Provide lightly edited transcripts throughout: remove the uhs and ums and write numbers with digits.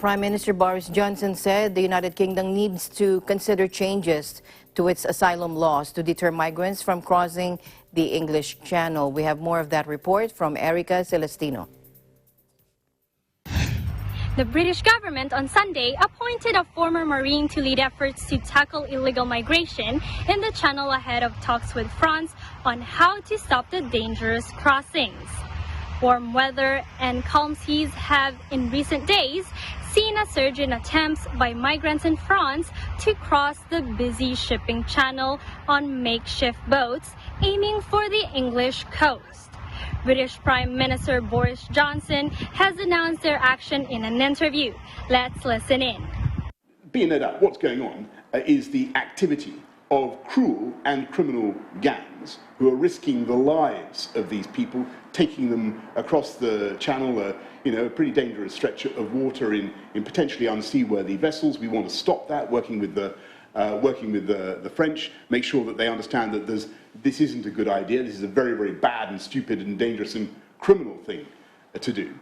Prime Minister Boris Johnson said the United Kingdom needs to consider changes to its asylum laws to deter migrants from crossing the English Channel. We have more of that report from Erica Celestino. The British government on Sunday appointed a former Marine to lead efforts to tackle illegal migration in the Channel ahead of talks with France on how to stop the dangerous crossings. Warm weather and calm seas have in recent days seen a surge in attempts by migrants in France to cross the busy shipping channel on makeshift boats aiming for the English coast. British Prime Minister Boris Johnson has announced their action in an interview. Let's listen in. Be no doubt, what's going on is the activity of cruel and criminal gangs who are risking the lives of these people, taking them across the channel, a pretty dangerous stretch of water in potentially unseaworthy vessels. We want to stop that, working with the French, make sure that they understand that this isn't a good idea. This is a very, very bad and stupid and dangerous and criminal thing to do.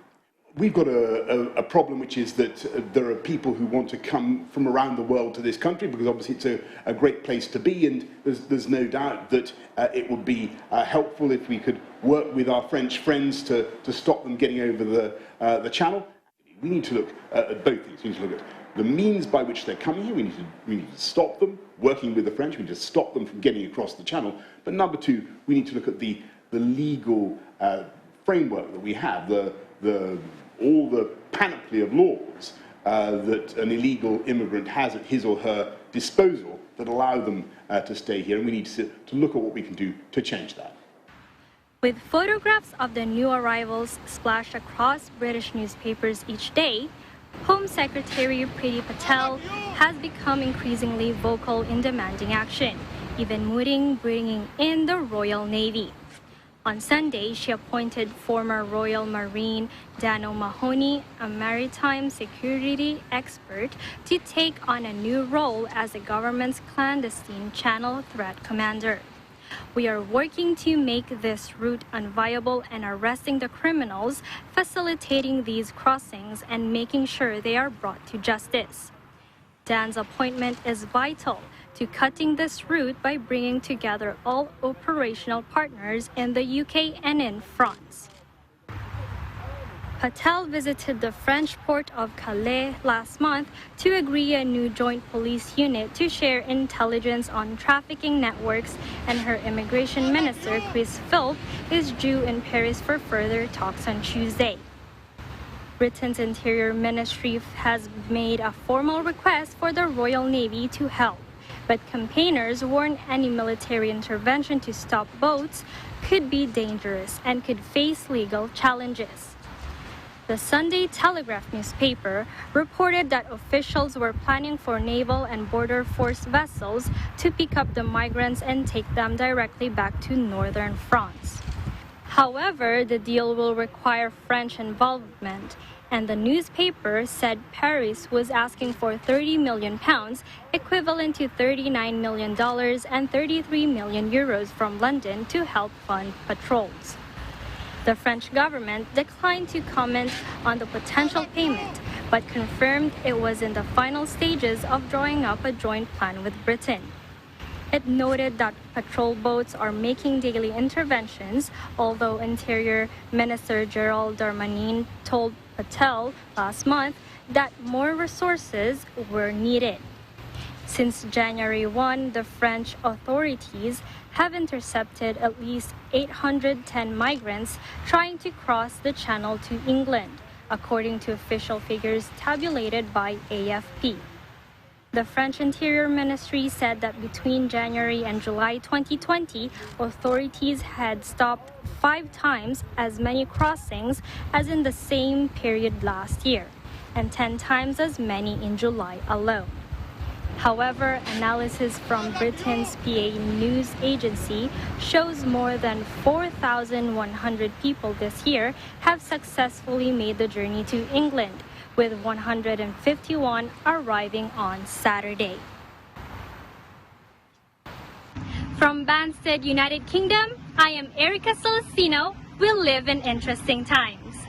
We've got a problem, which is that there are people who want to come from around the world to this country because obviously it's a great place to be, and there's no doubt that it would be helpful if we could work with our French friends to stop them getting over the channel. We need to look at both things. We need to look at the means by which they're coming here. We need to stop them, working with the French. We need to stop them from getting across the channel. But number two, we need to look at the legal framework that we have, all the panoply of laws that an illegal immigrant has at his or her disposal that allow them to stay here, and we need to look at what we can do to change that. With photographs of the new arrivals splashed across British newspapers each day, Home Secretary Priti Patel has become increasingly vocal in demanding action, even mooting bringing in the Royal Navy. On Sunday, she appointed former Royal Marine Dan O'Mahony, a maritime security expert, to take on a new role as the government's clandestine channel threat commander. We are working to make this route unviable and arresting the criminals, facilitating these crossings and making sure they are brought to justice. Dan's appointment is vital to cutting this route by bringing together all operational partners in the UK and in France. Patel visited the French port of Calais last month to agree a new joint police unit to share intelligence on trafficking networks, and her immigration minister, Chris Philp, is due in Paris for further talks on Tuesday. Britain's Interior Ministry has made a formal request for the Royal Navy to help, but campaigners warn any military intervention to stop boats could be dangerous and could face legal challenges. The Sunday Telegraph newspaper reported that officials were planning for naval and border force vessels to pick up the migrants and take them directly back to northern France. However, the deal will require French involvement, and the newspaper said Paris was asking for £30 million, equivalent to $39 million and 33 million euros from London to help fund patrols. The French government declined to comment on the potential payment, but confirmed it was in the final stages of drawing up a joint plan with Britain. It noted that patrol boats are making daily interventions, although Interior Minister Gerald Darmanin told Patel last month that more resources were needed. Since January 1, the French authorities have intercepted at least 810 migrants trying to cross the channel to England, according to official figures tabulated by AFP. The French Interior Ministry said that between January and July 2020, authorities had stopped 5 times as many crossings as in the same period last year, and 10 times as many in July alone. However, analysis from Britain's PA news agency shows more than 4,100 people this year have successfully made the journey to England, with 151 arriving on Saturday. From Banstead, United Kingdom, I am Erica Celestino. We live in interesting times.